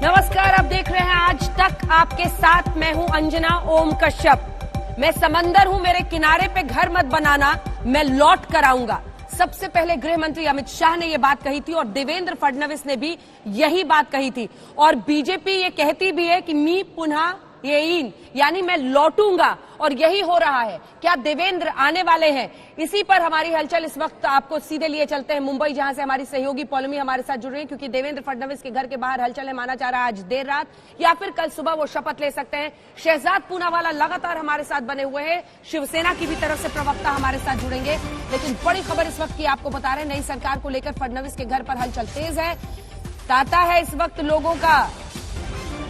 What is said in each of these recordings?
नमस्कार, आप देख रहे हैं आज तक आपके साथ। मैं हूं अंजना ओम कश्यप। मैं समंदर हूं, मेरे किनारे पे घर मत बनाना, मैं लौट कर आऊंगा। सबसे पहले गृह मंत्री अमित शाह ने यह बात कही थी और देवेंद्र फडणवीस ने भी यही बात कही थी। और बीजेपी ये कहती भी है कि मी पुनः येईन, यानी मैं लौटूंगा, और यही हो रहा है। क्या देवेंद्र आने वाले हैं? इसी पर हमारी हलचल इस वक्त आपको सीधे लिए चलते हैं मुंबई, जहां से हमारी सहयोगी पौलमी हमारे साथ जुड़ रही है, क्योंकि देवेंद्र फडणवीस के घर के बाहर हलचल है। माना जा रहा है आज देर रात या फिर कल सुबह वो शपथ ले सकते हैं। शहजाद पूनावाला लगातार हमारे साथ बने हुए हैं, शिवसेना की भी तरफ से प्रवक्ता हमारे साथ जुड़ेंगे। लेकिन बड़ी खबर इस वक्त की आपको बता रहे हैं, नई सरकार को लेकर फडणवीस के घर पर हलचल तेज है। तांता है इस वक्त लोगों का,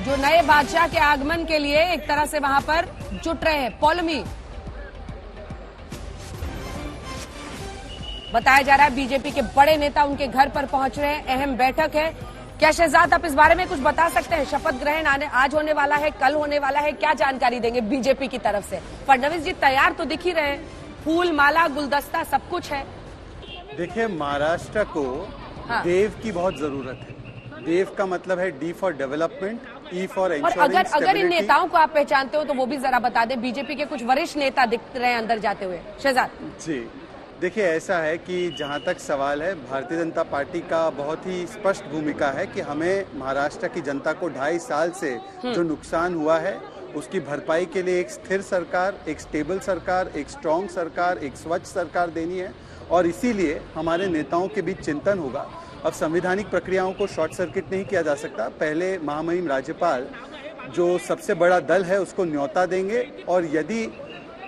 जो नए बादशाह के आगमन के लिए एक तरह से वहां पर जुट रहे हैं। पौलमी, बताया जा रहा है बीजेपी के बड़े नेता उनके घर पर पहुंच रहे हैं, अहम बैठक है। क्या शहजाद आप इस बारे में कुछ बता सकते हैं? शपथ ग्रहण आज होने वाला है, कल होने वाला है, क्या जानकारी देंगे बीजेपी की तरफ से? फडणवीस जी तैयार तो दिख ही रहे हैं, फूल माला गुलदस्ता सब कुछ है। देखिए, महाराष्ट्र को देव की बहुत जरूरत है। देव का मतलब है D for development, E for ensuring. और अगर इन नेताओं को आप पहचानते हो तो वो भी जरा बता दें। बीजेपी के कुछ वरिष्ठ नेता दिख रहे हैं अंदर जाते हुए। शहजाद जी, देखिए ऐसा है कि जहां तक सवाल है, भारतीय जनता पार्टी का बहुत ही स्पष्ट भूमिका है कि हमें महाराष्ट्र की जनता को 2.5 साल से जो नुकसान हुआ है उसकी भरपाई के लिए एक स्थिर सरकार, एक स्टेबल सरकार, एक स्ट्रांग सरकार, एक स्वच्छ सरकार देनी है। और इसीलिए हमारे नेताओं के बीच चिंतन होगा। अब संवैधानिक प्रक्रियाओं को शॉर्ट सर्किट नहीं किया जा सकता। पहले महामहिम राज्यपाल जो सबसे बड़ा दल है उसको न्योता देंगे, और यदि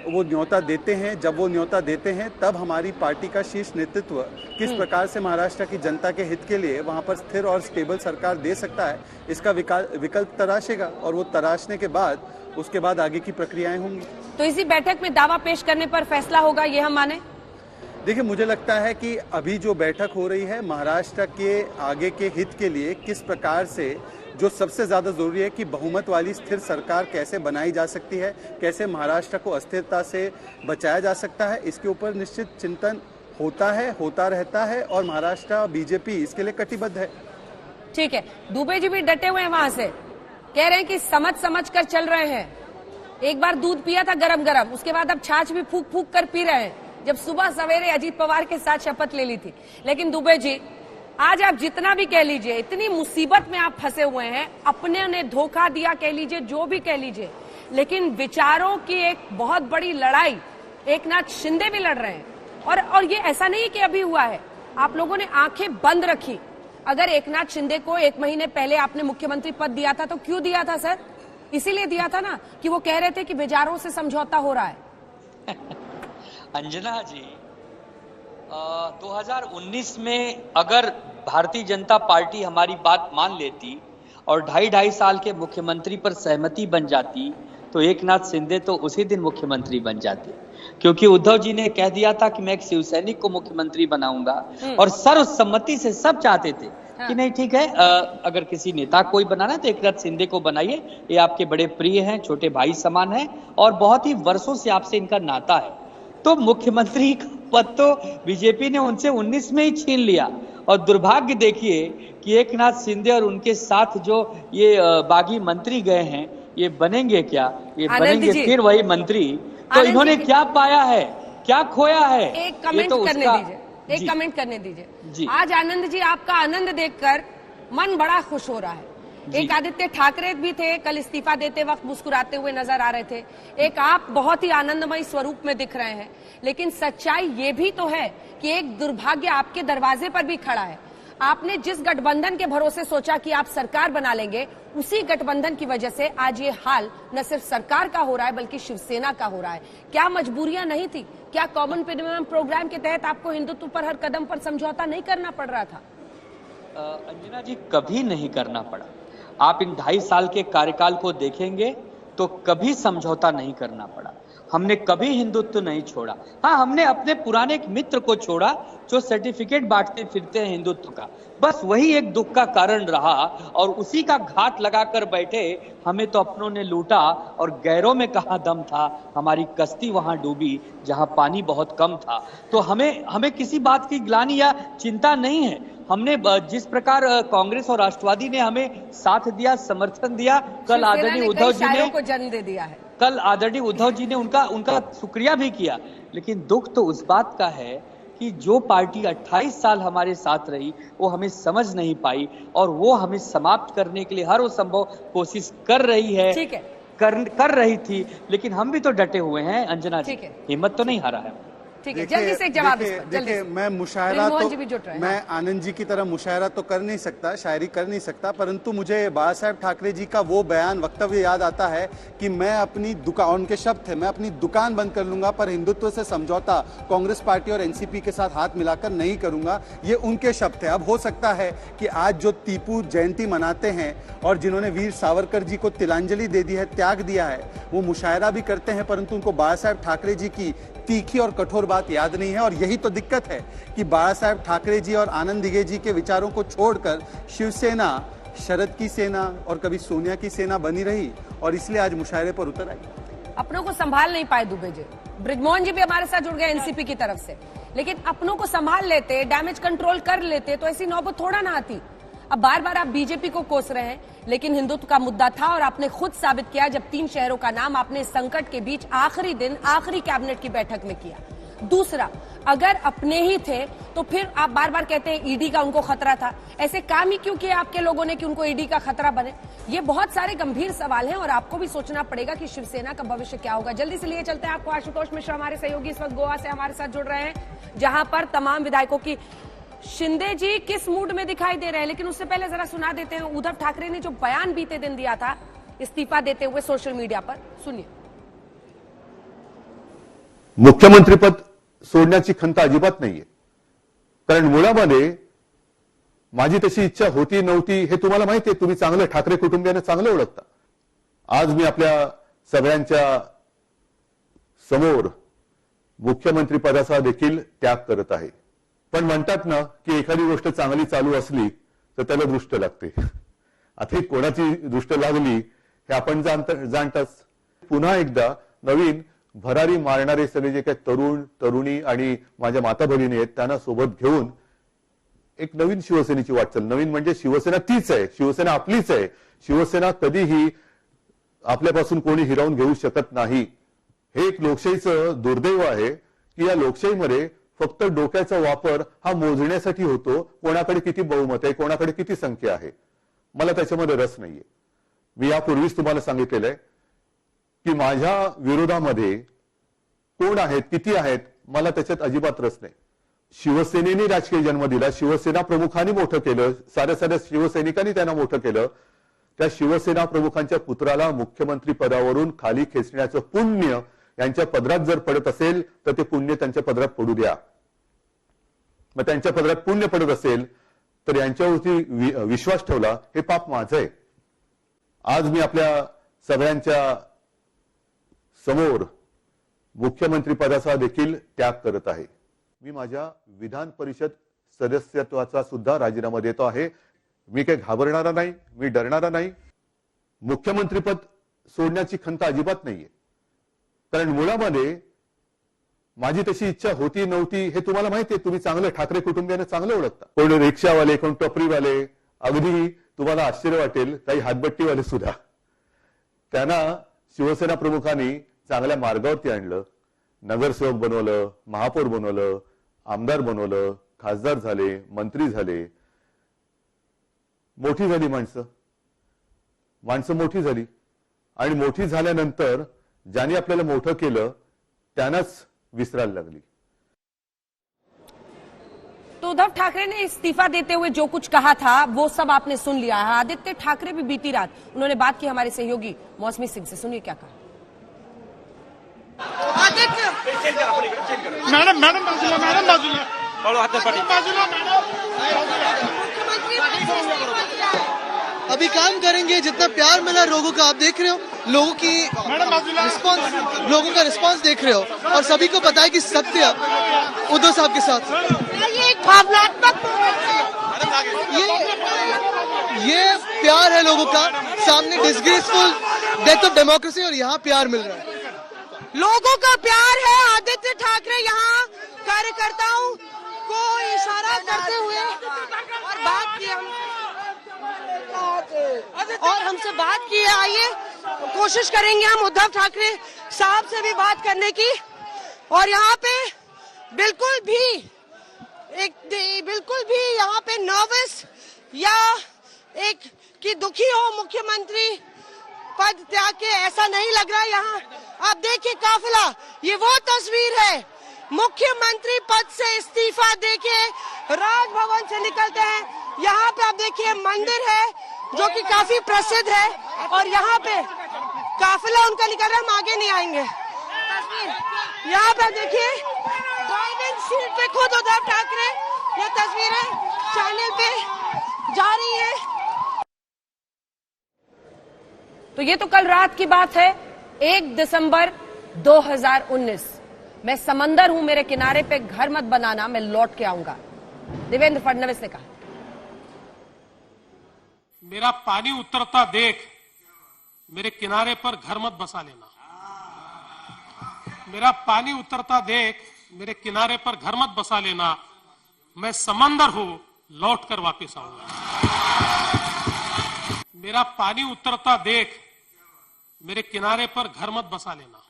वो न्योता देते हैं, जब वो न्योता देते हैं तब हमारी पार्टी का शीर्ष नेतृत्व किस प्रकार से महाराष्ट्र की जनता के हित के लिए वहां पर स्थिर और स्टेबल सरकार दे सकता है, इसका विकल्प तराशेगा। और वो तराशने के बाद उसके बाद आगे की प्रक्रियाएं होंगी। तो इसी बैठक में दावा पेश करने पर फैसला होगा, ये हम माने? देखिए, मुझे लगता है कि अभी जो बैठक हो रही है महाराष्ट्र के आगे के हित के लिए किस प्रकार से, जो सबसे ज्यादा जरूरी है कि बहुमत वाली स्थिर सरकार कैसे बनाई जा सकती है, कैसे महाराष्ट्र को अस्थिरता से बचाया जा सकता है, इसके ऊपर निश्चित चिंतन होता है, होता रहता है। और महाराष्ट्र बीजेपी इसके लिए कटिबद्ध है। ठीक है, दुबे जी भी डटे हुए हैं वहां से, कह रहे हैं कि समझ कर चल रहे हैं। एक बार दूध पिया था गरम गरम, उसके बाद अब छाछ भी फूक फूक कर पी रहे हैं, जब सुबह सवेरे अजीत पवार के साथ शपथ ले ली थी। लेकिन दुबे जी, आज आप जितना भी कह लीजिए, इतनी मुसीबत में आप फंसे हुए हैं, अपने ने धोखा दिया कह लीजिए, जो भी कह लीजिए, लेकिन विचारों की एक बहुत बड़ी लड़ाई एकनाथ शिंदे भी लड़ रहे हैं। और ये ऐसा नहीं कि अभी हुआ है, आप लोगों ने आंखें बंद रखी। अगर एकनाथ शिंदे को 1 महीने पहले आपने मुख्यमंत्री पद दिया था तो क्यों दिया था सर? इसीलिए दिया था ना कि वो कह रहे थे कि विचारों से समझौता हो रहा है। अंजना जी, 2019 में अगर भारतीय जनता पार्टी हमारी बात मान लेती और 2.5 साल के मुख्यमंत्री पर सहमति बन जाती तो एकनाथ शिंदे तो उसी दिन मुख्यमंत्री बन जाते, क्योंकि उद्धव जी ने कह दिया था कि मैं एक शिवसैनिक को मुख्यमंत्री बनाऊंगा, और सर्वसम्मति से सब चाहते थे कि नहीं ठीक है, अगर किसी नेता कोई बनाना है तो एकनाथ शिंदे को बनाइए, ये आपके बड़े प्रिय हैं, छोटे भाई समान हैं और बहुत ही वर्षों से आपसे इनका नाता है। तो मुख्यमंत्री का पद तो बीजेपी ने उनसे 19 में ही छीन लिया। और दुर्भाग्य देखिए कि एकनाथ शिंदे और उनके साथ जो ये बागी मंत्री गए हैं, ये बनेंगे क्या? ये बनेंगे फिर वही मंत्री। तो इन्होंने क्या पाया है, क्या खोया है? एक कमेंट करने दीजिए, एक कमेंट करने दीजिए। आज आनंद जी, आपका आनंद देखकर मन बड़ा खुश हो रहा है। एक आदित्य ठाकरे भी थे, कल इस्तीफा देते वक्त मुस्कुराते हुए नजर आ रहे थे। एक आप बहुत ही आनंदमय स्वरूप में दिख रहे हैं। लेकिन सच्चाई ये भी तो है कि एक दुर्भाग्य आपके दरवाजे पर भी खड़ा है। आपने जिस गठबंधन के भरोसे सोचा कि आप सरकार बना लेंगे, उसी गठबंधन की वजह से आज ये हाल न सिर्फ सरकार का हो रहा है बल्कि शिवसेना का हो रहा है। क्या मजबूरियां नहीं थी? क्या कॉमन मिनिमम प्रोग्राम के तहत आपको हिंदुत्व पर हर कदम पर समझौता नहीं करना पड़ रहा था? अंजना जी, कभी नहीं करना पड़ा। आप इन 2.5 साल के कार्यकाल को देखेंगे तो कभी समझौता नहीं करना पड़ा। हमने कभी हिंदुत्व नहीं छोड़ा। हाँ, हमने अपने पुराने एक मित्र को छोड़ा जो सर्टिफिकेट बांटते फिरते हैं हिंदुत्व का, बस वही एक दुख का कारण रहा और उसी का घात लगाकर बैठे। हमें तो अपनों ने लूटा और गैरों में कहाँ दम था, हमारी कश्ती वहां डूबी जहां पानी बहुत कम था। तो हमें किसी बात की ग्लानि या चिंता नहीं है। हमने जिस प्रकार कांग्रेस और राष्ट्रवादी ने हमें साथ दिया, समर्थन दिया, कल आदरणीय उद्धव जी ने को जन्म दे दिया है। कल आदरणीय उद्धव जी ने उनका शुक्रिया भी किया। लेकिन दुख तो उस बात का है कि जो पार्टी 28 साल हमारे साथ रही वो हमें समझ नहीं पाई और वो हमें समाप्त करने के लिए हर वो संभव कोशिश कर रही है, ठीक है, कर रही थी। लेकिन हम भी तो डटे हुए हैं अंजना जी, हिम्मत तो नहीं हारा है। ठीक है, जल्दी से एक जवाब। देखिए, मैं मुशायरा तो मैं आनंद जी की तरह मुशायरा तो कर नहीं सकता, शायरी कर नहीं सकता, परंतु मुझे बाला साहेब ठाकरे जी का वो बयान, वक्तव्य याद आता है कि मैं अपनी दुकान, उनके शब्द थे, मैं अपनी दुकान बंद कर लूंगा पर हिंदुत्व से समझौता कांग्रेस पार्टी और एनसीपी के साथ हाथ मिलाकर नहीं करूंगा। ये उनके शब्द थे। अब हो सकता है कि आज जो टीपू जयंती मनाते हैं और जिन्होंने वीर सावरकर जी को तिलांजलि दे दी है, त्याग दिया है, वो मुशायरा भी करते हैं, परंतु उनको बाला साहेब ठाकरे जी की तीखी और कठोर बात याद नहीं है। और यही तो दिक्कत है कि बाला साहेब ठाकरे जी और आनंद दिघे जी के विचारों को छोड़कर शिवसेना शरद की सेना और कभी सोनिया की सेना बनी रही और इसलिए आज मुशायरे पर उतर आई। अपनों को संभाल नहीं पाए दुबे जी। ब्रिजमोहन जी भी हमारे साथ जुड़ गए एनसीपी की तरफ से, लेकिन अपनों को संभाल लेते, डैमेज कंट्रोल कर लेते तो ऐसी नौबत थोड़ा ना आती। अब बार बार आप बीजेपी को कोस रहे हैं, लेकिन हिंदुत्व का मुद्दा था और आपने खुद साबित किया जब 3 शहरों का नाम आपने संकट के बीच आखिरी दिन आखिरी कैबिनेट की बैठक में किया। दूसरा, अगर अपने ही थे तो फिर आप बार बार कहते हैं ईडी का उनको खतरा था। ऐसे काम ही क्यों किए आपके लोगों ने कि उनको ईडी का खतरा बने? ये बहुत सारे गंभीर सवाल हैं और आपको भी सोचना पड़ेगा कि शिवसेना का भविष्य क्या होगा। जल्दी से लिए चलते हैं आपको आशुतोष मिश्रा, हमारे सहयोगी इस वक्त गोवा से हमारे साथ जुड़ रहे हैं, जहां पर तमाम विधायकों की। शिंदे जी किस मूड में दिखाई दे रहे हैं? लेकिन उससे पहले जरा सुना देते हैं उद्धव ठाकरे ने जो बयान बीते दिन दिया था इस्तीफा देते हुए सोशल मीडिया पर, सुनिए। मुख्यमंत्री पद सोडण्याची खंत अजिबात नाहीये, कारण मुळामध्ये माझी तशी इच्छा होती नव्हती हे तुम्हाला माहिती आहे. तुम्ही चांगलं ठाकरे कुटुंबियांना चांगलं ओळखता. आज मी आपल्या सगळ्यांच्या समोर मुख्यमंत्री पदाचा देखील त्याग करत आहे. पण म्हणतात ना की एखादी गोष्ट चांगली चालू असली तर त्याला दृष्ट लागते. आता कोणाची दृष्ट लागली हे आपण जाणताच. पुन्हा एकदा नवीन भरारी मारणारे सगळे जे काही तरुण तरुणी आणि माझ्या माता भगिनी आहेत त्यांना सोबत घेऊन एक नवीन शिवसेनेची वाटचाल. नवीन म्हणजे शिवसेना तीच आहे, शिवसेना आपलीच आहे. शिवसेना कधीही आपल्यापासून कोणी हिरावून घेऊ शकत नाही. हे एक लोकशाहीचं दुर्दैव आहे की या लोकशाहीमध्ये फक्त डोक्याचा वापर हा मोजण्यासाठी होतो, कोणाकडे किती बहुमत आहे, कोणाकडे किती संख्या आहे. मला त्याच्यामध्ये रस नाहीये. मी यापूर्वीच तुम्हाला सांगितलेलं आहे की माझ्या विरोधामध्ये कोण आहेत, किती आहेत, मला त्याच्यात अजिबात रस नाही. शिवसेनेने राजकीय जन्म दिला, शिवसेना प्रमुखांनी मोठं केलं, साऱ्या शिवसैनिकांनी त्यांना मोठं केलं. त्या शिवसेना प्रमुखांच्या पुत्राला मुख्यमंत्री पदावरून खाली खेचण्याचं पुण्य यांच्या पदरात जर पडत असेल तर ते पुण्य त्यांच्या पदरात पडू द्या. मग त्यांच्या पदरात पुण्य पडत असेल तर यांच्यावरती विश्वास ठेवला हे पाप माझं आहे. आज मी आपल्या सगळ्यांच्या समोर मुख्यमंत्री पदाचा देखील त्याग करत आहे. मी माझ्या विधान परिषद सदस्यत्वाचा सुद्धा राजीनामा देतो आहे. मी काही घाबरणारा नाही, मी डरणारा नाही. मुख्यमंत्रीपद सोडण्याची खंत अजिबात नाहीये, कारण मुळामध्ये माझी तशी इच्छा होती नव्हती हे तुम्हाला माहिती आहे. तुम्ही चांगलं ठाकरे कुटुंबियांना चांगलं ओळखता. कोण रिक्षावाले, कोण टपरीवाले, अगदी तुम्हाला आश्चर्य वाटेल काही हातबट्टीवाले सुद्धा, त्यांना शिवसेना प्रमुखांनी चांगल्या मार्गावरती आणलं. नगरसेवक बनवलं, महापौर बनवलं, आमदार बनवलं, खासदार झाले, मंत्री झाले. मोठी झाली माणसं मोठी झाली आणि मोठी झाल्यानंतर ज्यांनी आपल्याला मोठं केलं त्यांनाच विसरायला लागली. तो उद्धव ठाकरे ने इस्तीफा देते हुए जो कुछ कहा था वो सब आपने सुन लिया है. आदित्य ठाकरे भी बीती रात उन्होंने बात की हमारे सहयोगी मौसमी सिंह से, सुनिए क्या कहा. मैडम बाजूला अभी काम करेंगे. जितना प्यार मिला लोगों का आप देख रहे हो, लोगों की रिस्पांस, लोगों का रिस्पांस देख रहे हो और सभी को पता है कि सत्य उद्धव साहब के साथ। ये एक भावनात्मक ये प्यार है लोगों का, सामने डिसग्रेसफुल डेथ ऑफ डेमोक्रेसी और यहाँ प्यार मिल रहा है। लोगों का प्यार है। आदित्य ठाकरे यहाँ कार्यकर्ताओं को इशारा करते हुए और बात की और हमसे बात की है। आइए कोशिश करेंगे हम उद्धव ठाकरे साहब से भी बात करने की। और यहाँ पे बिल्कुल भी यहाँ पे नर्वस या एक कि दुखी हो मुख्यमंत्री पद त्याग के, ऐसा नहीं लग रहा। यहाँ आप देखिए काफिला, ये वो तस्वीर है मुख्यमंत्री पद से इस्तीफा देके राजभवन से निकलते हैं। यहाँ पे आप देखिए मंदिर है जो कि काफी प्रसिद्ध है और यहाँ पे काफिला उनका निकल रहा है, हम आगे नहीं आएंगे। यहाँ पे देखिए ड्राइविंग सीट पे खुद उद्धव ठाकरे, ये तस्वीरें चैनल पे जा रही है। तो ये तो कल रात की बात है, 1 दिसंबर 2019। मैं समंदर हूं, मेरे किनारे पे घर मत बनाना, मैं लौट के आऊंगा, देवेंद्र फडणवीस ने कहा। मेरा पानी उतरता देख मेरे किनारे पर घर मत बसा लेना। मेरा पानी उतरता देख मेरे किनारे पर घर मत बसा लेना, मैं समंदर हूं लौट कर वापिस आऊंगा। मेरा पानी उतरता देख मेरे किनारे पर घर मत बसा लेना।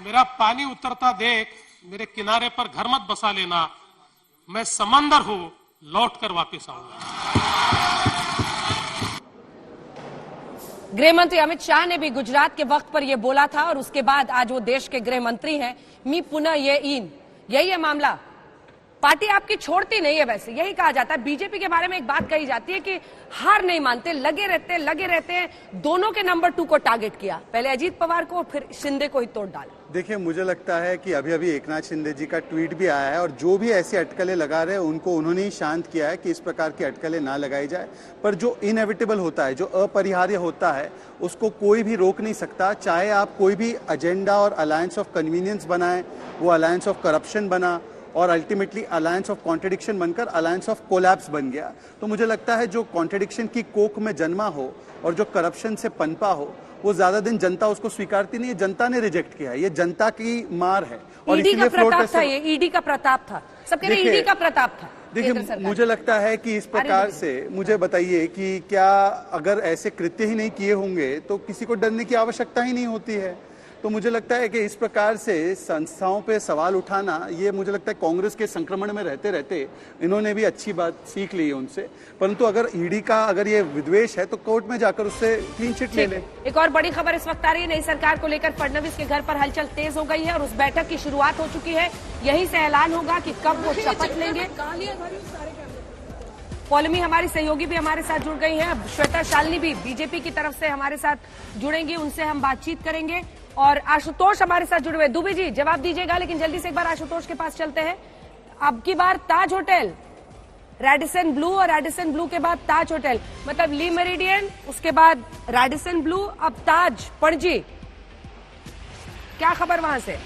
मेरा पानी उतरता देख मेरे किनारे पर घर मत बसा लेना, मैं समंदर हूं लौट कर वापिस आऊंगा। गृह मंत्री अमित शाह ने भी गुजरात के वक्त पर यह बोला था और उसके बाद आज वो देश के गृह मंत्री हैं। मी पुनः ये इन, यही है मामला। पार्टी आपकी छोड़ती नहीं है, वैसे यही कहा जाता है। बीजेपी के बारे में एक बात कही जाती है कि हार नहीं मानते, लगे रहते हैं। दोनों के नंबर 2 को टारगेट किया, पहले अजीत पवार को फिर शिंदे को ही तोड़ डाला। देखिए, मुझे लगता है कि अभी एकनाथ शिंदे जी का ट्वीट भी आया है और जो भी ऐसी अटकलें लगा रहे हैं उनको उन्होंने ही शांत किया है कि इस प्रकार की अटकलें ना लगाई जाए। पर जो इनएविटेबल होता है, जो अपरिहार्य होता है, उसको कोई भी रोक नहीं सकता। चाहे आप कोई भी एजेंडा और अलायंस ऑफ कन्वीनियंस बनाएं, वो अलायंस ऑफ करप्शन बना और अल्टीमेटली अलायंस ऑफ कॉन्ट्रडिक्शन बनकर अलायंस ऑफ कोलैप्स बन गया। तो मुझे लगता है जो कॉन्ट्रडिक्शन की कोख में जन्मा हो और जो करप्शन से पनपा हो, वो ज्यादा दिन जनता उसको स्वीकारती नहीं है। जनता ने रिजेक्ट किया है, ये जनता की मार है। और ईडी का प्रताप था, ये ईडी का प्रताप था, सबके लिए ईडी का प्रताप था। देखिए, मुझे लगता है कि इस प्रकार से, मुझे बताइए कि क्या अगर ऐसे कृत्य ही नहीं किए होंगे तो किसी को डरने की आवश्यकता ही नहीं होती है। तो मुझे लगता है कि इस प्रकार से संस्थाओं पे सवाल उठाना, ये मुझे लगता है कांग्रेस के संक्रमण में रहते रहते इन्होंने भी अच्छी बात सीख ली है उनसे। परंतु अगर ईडी का अगर ये विद्वेष है तो कोर्ट में जाकर उससे क्लीन चिट ले ले। एक और बड़ी खबर इस वक्त आ रही है, नई सरकार को लेकर फडणवीस के घर पर हलचल तेज हो गई है और उस बैठक की शुरुआत हो चुकी है। यहीं से ऐलान होगा कि कब वो शपथ लेंगे। पौलमी हमारी सहयोगी भी हमारे साथ जुड़ गई हैं, श्वेता शालिनी भी बीजेपी की तरफ से हमारे साथ जुड़ेंगी, उनसे हम बातचीत करेंगे। और आशुतोष हमारे साथ जुड़े हुए। दुबे जी जवाब दीजिएगा, लेकिन जल्दी से एक बार आशुतोष के पास चलते हैं। अब की बार ताज होटल, रेडिसन ब्लू और रेडिसन ब्लू के बाद ताज होटल, मतलब ली मेरिडियन, उसके बाद रेडिसन ब्लू, अब ताज पणजी। क्या खबर वहां से?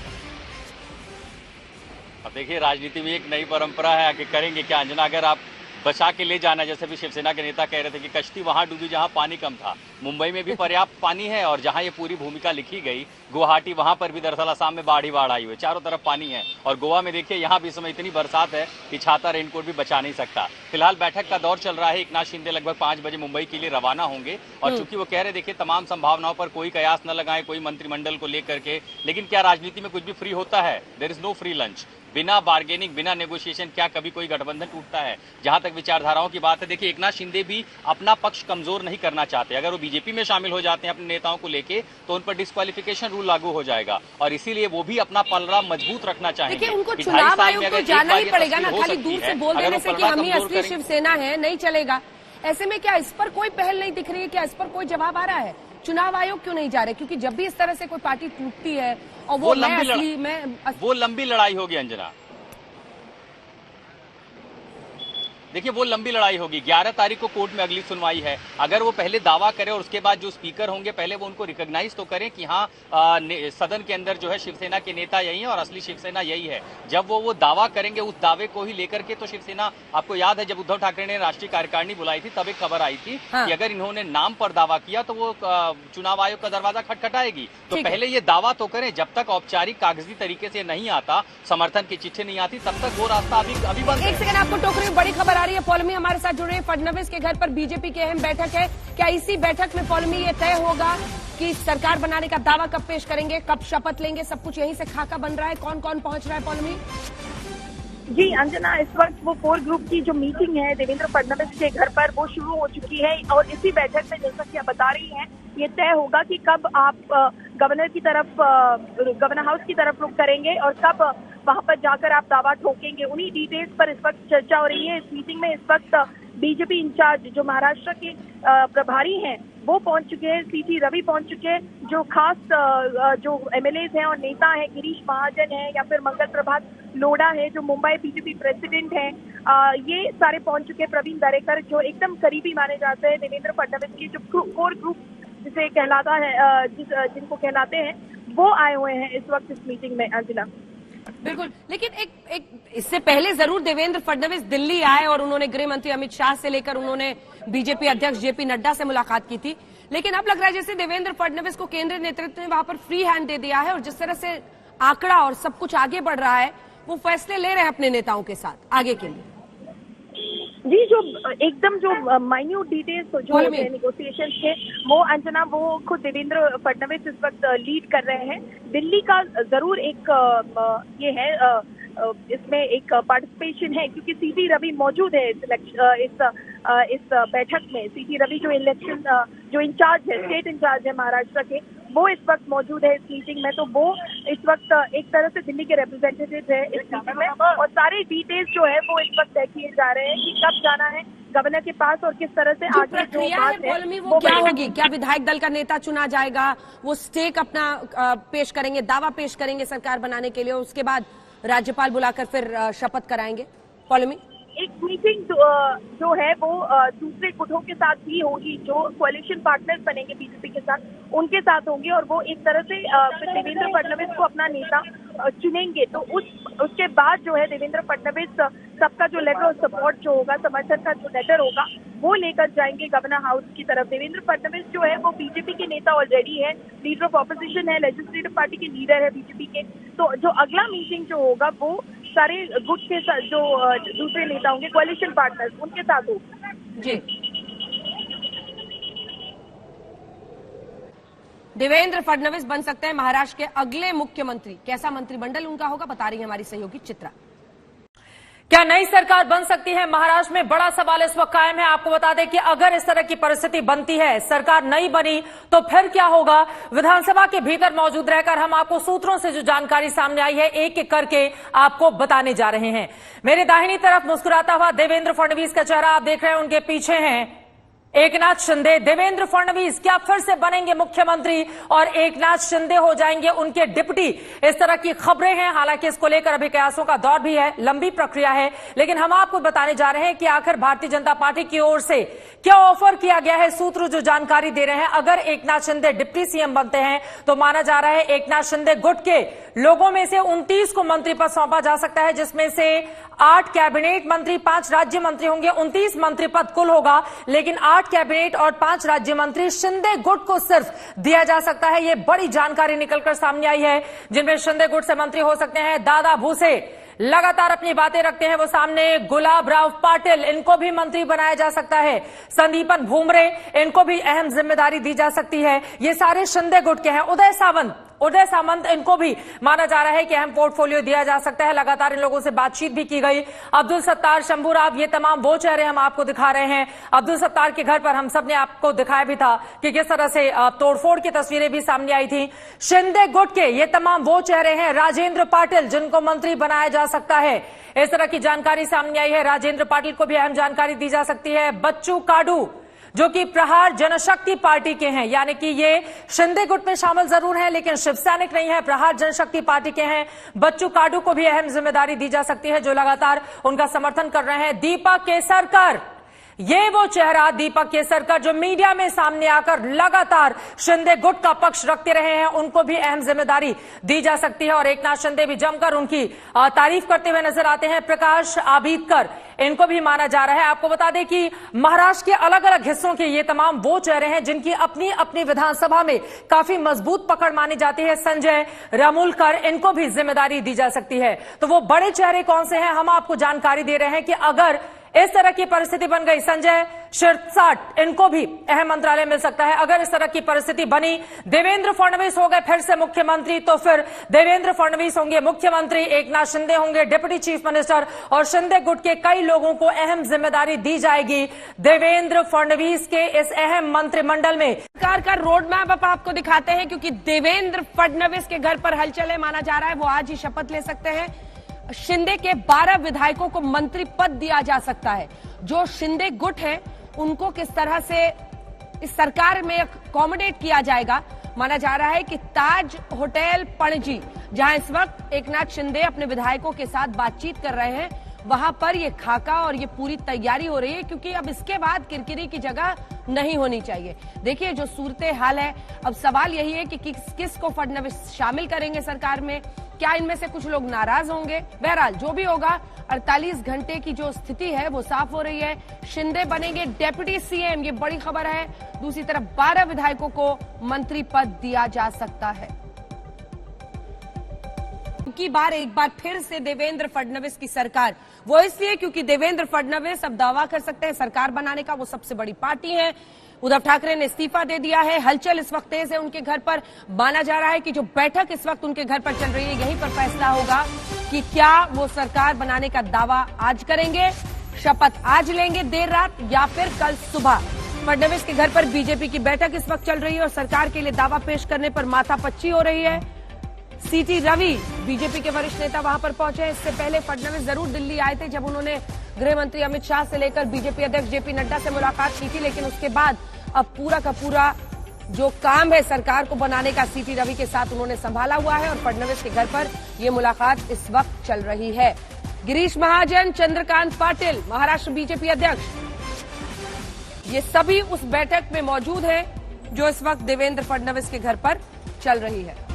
अब देखिए, राजनीति में एक नई परंपरा है कि करेंगे क्या अंजना। अगर आप बचा के ले जाना, जैसे भी शिवसेना के नेता कह रहे थे कि कश्ती वहां डूबी जहां पानी कम था। मुंबई में भी पर्याप्त पानी है और जहां ये पूरी भूमिका लिखी गई गुवाहाटी, वहां पर भी दरअसल असम में बाढ़ ही बाढ़ आई हुई, चारों तरफ पानी है। और गोवा में देखिए, यहाँ भी इस समय इतनी बरसात है कि छाता रेनकोट भी बचा नहीं सकता। फिलहाल बैठक का दौर चल रहा है। एकनाथ शिंदे लगभग 5 बजे मुंबई के लिए रवाना होंगे और चूंकि वो कह रहे देखिए तमाम संभावनाओं पर कोई कयास न लगाएं, कोई मंत्रिमंडल को लेकर के, लेकिन क्या राजनीति में कुछ भी फ्री होता है? There is no free lunch. बिना बार्गेनिंग, बिना नेगोशिएशन क्या कभी कोई गठबंधन टूटता है? जहां तक विचारधाराओं की बात है, देखिए एकनाथ शिंदे भी अपना पक्ष कमजोर नहीं करना चाहते। अगर वो बीजेपी में शामिल हो जाते हैं अपने नेताओं को लेके, तो उन पर डिस्क्वालिफिकेशन रूल लागू हो जाएगा और इसीलिए वो भी अपना पलड़ा मजबूत रखना चाहेंगे। देखिए, उनको चुनाव आयोग को जाना ही पड़ेगा ना, खाली दूर से बोल देने से कि हम ही असली शिवसेना है नहीं चलेगा। ऐसे में क्या इस पर कोई पहल नहीं दिख रही है? क्या इस पर कोई जवाब आ रहा है? चुनाव आयोग क्यों नहीं जा रहे? क्योंकि जब भी इस तरह से कोई पार्टी टूटती है और वो लंबी लड़ाई होगी अंजना। देखिए वो लंबी लड़ाई होगी। 11 तारीख को कोर्ट में अगली सुनवाई है। अगर वो पहले दावा करे और उसके बाद जो स्पीकर होंगे पहले वो उनको रिकॉग्नाइज तो करें कि हाँ सदन के अंदर जो है शिवसेना के नेता यही है और असली शिवसेना यही है। जब वो दावा करेंगे, उस दावे को ही लेकर के तो शिवसेना, आपको याद है जब उद्धव ठाकरे ने राष्ट्रीय कार्यकारिणी बुलाई थी तब एक खबर आई थी कि अगर इन्होंने नाम पर दावा किया तो वो चुनाव आयोग का दरवाजा खटखटाएगी। तो पहले ये दावा तो करें। जब तक औपचारिक कागजी तरीके से नहीं आता, समर्थन की चिट्ठी नहीं आती, तब तक वो रास्ता अभी बंद है। एक सेकंड, आपको टोक रही हूं, बड़ी खबर आ रही है। पौलमी हमारे साथ जुड़े हैं। फडणवीस के घर पर बीजेपी की अहम बैठक है। क्या इसी बैठक में पौलमी ये तय होगा कि सरकार बनाने का दावा कब पेश करेंगे, कब शपथ लेंगे? सब कुछ यहीं से खाका बन रहा है। कौन कौन पहुंच रहा है पौलमी? जी अंजना, इस वक्त वो कोर ग्रुप की जो मीटिंग है देवेंद्र फडणवीस के घर पर वो शुरू हो चुकी है और इसी बैठक में जैसा कि आप बता रही हैं ये तय होगा कि कब आप गवर्नर की तरफ, गवर्नर हाउस की तरफ रुख करेंगे और कब वहां पर जाकर आप दावा ठोकेंगे। उन्हीं डिटेल्स पर इस वक्त चर्चा हो रही है। इस मीटिंग में इस वक्त बीजेपी इंचार्ज जो महाराष्ट्र के प्रभारी हैं वो पहुंच चुके हैं, सीटी रवि पहुंच चुके हैं, जो खास जो एमएलएज हैं और नेता हैं, गिरीश महाजन है या फिर मंगल प्रभात लोढ़ा है जो मुंबई बीजेपी प्रेसिडेंट हैं, ये सारे पहुंच चुके हैं। प्रवीण दरेकर जो एकदम करीबी माने जाते हैं देवेंद्र फडणवीस की, जो कोर ग्रुप जिसे कहलाता है, जिनको कहलाते हैं, वो आए हुए हैं इस वक्त इस मीटिंग में। अंजना बिल्कुल, लेकिन एक इससे पहले जरूर देवेंद्र फडणवीस दिल्ली आए और उन्होंने गृह मंत्री अमित शाह से लेकर उन्होंने बीजेपी अध्यक्ष जेपी नड्डा से मुलाकात की थी। लेकिन अब लग रहा है जैसे देवेंद्र फडणवीस को केंद्रीय नेतृत्व ने वहां पर फ्री हैंड दे दिया है और जिस तरह से आंकड़ा और सब कुछ आगे बढ़ रहा है वो फैसले ले रहे हैं अपने नेताओं के साथ आगे के लिए। जी, जो एकदम जो माइन्यूट डिटेल्स जो नेगोशिएशन थे वो अंजना वो खुद देवेंद्र फडणवीस इस वक्त लीड कर रहे हैं। दिल्ली का जरूर एक ये है, इसमें एक पार्टिसिपेशन है क्योंकि सीटी रवि मौजूद है इस बैठक में। सीटी रवि जो इलेक्शन जो इंचार्ज है, स्टेट इंचार्ज है महाराष्ट्र के, वो इस वक्त मौजूद है इस मीटिंग में। तो वो इस वक्त एक तरह से दिल्ली के रिप्रेजेंटेटिव है इस मीटिंग में और सारे डिटेल्स जो है वो इस वक्त तय किए जा रहे हैं कि कब जाना है गवर्नर के पास और किस तरह से आगे जो बात है वो क्या होगी। क्या विधायक दल का नेता चुना जाएगा, वो स्टेक अपना पेश करेंगे, दावा पेश करेंगे सरकार बनाने के लिए, उसके बाद राज्यपाल बुलाकर फिर शपथ कराएंगे? पौलमी, एक मीटिंग जो है वो दूसरे गुटों के साथ भी होगी, जो कोalition पार्टनर्स बनेंगे बीजेपी के साथ, उनके साथ होंगे और वो एक तरह से देवेंद्र फडणवीस को अपना नेता चुनेंगे। तो उसके बाद जो है देवेंद्र फडणवीस सबका जो लेटर ऑफ सपोर्ट जो होगा, समर्थन का जो लेटर होगा, वो लेकर जाएंगे गवर्नर हाउस की तरफ। देवेंद्र फडणवीस जो है वो बीजेपी के नेता ऑलरेडी है, लीडर ऑफ ऑपोजिशन है, लेजिस्लेटिव पार्टी के लीडर है बीजेपी के। तो जो अगला मीटिंग जो होगा वो सारे गुट के साथ जो दूसरे नेता होंगे, कोalition पार्टनर्स, उनके साथ होगा। जी, देवेंद्र फडणवीस बन सकते हैं महाराष्ट्र के अगले मुख्यमंत्री। कैसा मंत्रिमंडल उनका होगा बता रही है हमारी सहयोगी चित्रा। क्या नई सरकार बन सकती है महाराष्ट्र में? बड़ा सवाल इस वक्त कायम है। आपको बता दें कि अगर इस तरह की परिस्थिति बनती है, सरकार नहीं बनी, तो फिर क्या होगा? विधानसभा के भीतर मौजूद रहकर हम आपको सूत्रों से जो जानकारी सामने आई है एक एक करके आपको बताने जा रहे हैं। मेरे दाहिनी तरफ मुस्कुराता हुआ देवेंद्र फडणवीस का चेहरा आप देख रहे हैं, उनके पीछे हैं एकनाथ शिंदे। देवेंद्र फडणवीस क्या फिर से बनेंगे मुख्यमंत्री और एकनाथ शिंदे हो जाएंगे उनके डिप्टी? इस तरह की खबरें हैं। हालांकि इसको लेकर अभी कयासों का दौर भी है, लंबी प्रक्रिया है, लेकिन हम आपको बताने जा रहे हैं कि आखिर भारतीय जनता पार्टी की ओर से क्या ऑफर किया गया है। सूत्र जो जानकारी दे रहे हैं, अगर एकनाथ शिंदे डिप्टी सीएम बनते हैं तो माना जा रहा है एकनाथ शिंदे गुट के लोगों में से 29 को मंत्री पद सौंपा जा सकता है, जिसमें से 8 कैबिनेट मंत्री, 5 राज्य मंत्री होंगे। 29 मंत्री पद कुल होगा, लेकिन 8 कैबिनेट और 5 राज्य मंत्री शिंदे गुट को सिर्फ दिया जा सकता है। यह बड़ी जानकारी निकलकर सामने आई है, जिनमें शिंदे गुट से मंत्री हो सकते हैं दादा भूसे, लगातार अपनी बातें रखते हैं वो सामने। गुलाबराव पाटिल, इनको भी मंत्री बनाया जा सकता है। संदीपन भूमरे, इनको भी अहम जिम्मेदारी दी जा सकती है। ये सारे शिंदे गुट के हैं। उदय सामंत, इनको भी माना जा रहा है कि अहम पोर्टफोलियो दिया जा सकता है। लगातार इन लोगों से बातचीत भी की गई। अब्दुल सत्तार, शंभूराव, ये तमाम वो चेहरे हम आपको दिखा रहे हैं। अब्दुल सत्तार के घर पर हम सब ने आपको दिखाया भी था कि किस तरह से तोड़फोड़ की तस्वीरें भी सामने आई थी। शिंदे गुट के ये तमाम वो चेहरे हैं। राजेंद्र पाटिल, जिनको मंत्री बनाया जा सकता है, इस तरह की जानकारी सामने आई है। राजेंद्र पाटिल को भी अहम जानकारी दी जा सकती है। बच्चू काडू, जो कि प्रहार जनशक्ति पार्टी के हैं, यानी कि ये शिंदे गुट में शामिल जरूर हैं लेकिन शिवसैनिक नहीं है, प्रहार जनशक्ति पार्टी के हैं। बच्चू काडू को भी अहम जिम्मेदारी दी जा सकती है जो लगातार उनका समर्थन कर रहे हैं। दीपक केसरकर, ये वो चेहरा दीपक केसरकर जो मीडिया में सामने आकर लगातार शिंदे गुट का पक्ष रखते रहे हैं, उनको भी अहम जिम्मेदारी दी जा सकती है और एकनाथ शिंदे भी जमकर उनकी तारीफ करते हुए नजर आते हैं। प्रकाश आबिदकर, इनको भी माना जा रहा है। आपको बता दें कि महाराष्ट्र के अलग अलग हिस्सों के ये तमाम वो चेहरे हैं जिनकी अपनी अपनी विधानसभा में काफी मजबूत पकड़ मानी जाती है। संजय रामुलकर, इनको भी जिम्मेदारी दी जा सकती है। तो वो बड़े चेहरे कौन से हैं, हम आपको जानकारी दे रहे हैं कि अगर इस तरह की परिस्थिति बन गई, संजय शिरसाट, इनको भी अहम मंत्रालय मिल सकता है। अगर इस तरह की परिस्थिति बनी, देवेंद्र फडणवीस हो गए फिर से मुख्यमंत्री, तो फिर देवेंद्र फडणवीस होंगे मुख्यमंत्री, एकनाथ शिंदे होंगे डिप्टी चीफ मिनिस्टर और शिंदे गुट के कई लोगों को अहम जिम्मेदारी दी जाएगी देवेंद्र फडणवीस के इस अहम मंत्रिमंडल में। सरकार का रोड मैप अब आपको दिखाते हैं, क्योंकि देवेंद्र फडणवीस के घर पर हलचल है, माना जा रहा है वो आज ही शपथ ले सकते हैं। शिंदे के 12 विधायकों को मंत्री पद दिया जा सकता है। जो शिंदे गुट है उनको किस तरह से इस सरकार में अकोमोडेट किया जाएगा, माना जा रहा है कि ताज होटल पणजी, जहां इस वक्त एकनाथ शिंदे अपने विधायकों के साथ बातचीत कर रहे हैं, वहां पर ये खाका और ये पूरी तैयारी हो रही है, क्योंकि अब इसके बाद किरकिरी की जगह नहीं होनी चाहिए। देखिए जो सूरत हाल है, अब सवाल यही है कि किस को फडणवीस शामिल करेंगे सरकार में, क्या इनमें से कुछ लोग नाराज होंगे। बहरहाल जो भी होगा, 48 घंटे की जो स्थिति है वो साफ हो रही है। शिंदे बनेंगे डेप्यूटी सीएम, ये बड़ी खबर है। दूसरी तरफ 12 विधायकों को मंत्री पद दिया जा सकता है। की बार एक बार फिर से देवेंद्र फडणवीस की सरकार, वो इसलिए क्योंकि देवेंद्र फडणवीस अब दावा कर सकते हैं सरकार बनाने का, वो सबसे बड़ी पार्टी है। उद्धव ठाकरे ने इस्तीफा दे दिया है, हलचल इस वक्त तेज है उनके घर पर। माना जा रहा है कि जो बैठक इस वक्त उनके घर पर चल रही है, यहीं पर फैसला होगा कि क्या वो सरकार बनाने का दावा आज करेंगे, शपथ आज लेंगे देर रात या फिर कल सुबह। फडणवीस के घर पर बीजेपी की बैठक इस वक्त चल रही है और सरकार के लिए दावा पेश करने पर माथापच्ची हो रही है। सीटी रवि, बीजेपी के वरिष्ठ नेता, वहां पर पहुंचे। इससे पहले फडणवीस जरूर दिल्ली आए थे जब उन्होंने गृह मंत्री अमित शाह से लेकर बीजेपी अध्यक्ष जेपी नड्डा से मुलाकात की थी, लेकिन उसके बाद अब पूरा का पूरा जो काम है सरकार को बनाने का सीटी रवि के साथ उन्होंने संभाला हुआ है और फडणवीस के घर पर यह मुलाकात इस वक्त चल रही है। गिरीश महाजन, चंद्रकांत पाटिल, महाराष्ट्र बीजेपी अध्यक्ष, ये सभी उस बैठक में मौजूद हैं जो इस वक्त देवेंद्र फडणवीस के घर पर चल रही है।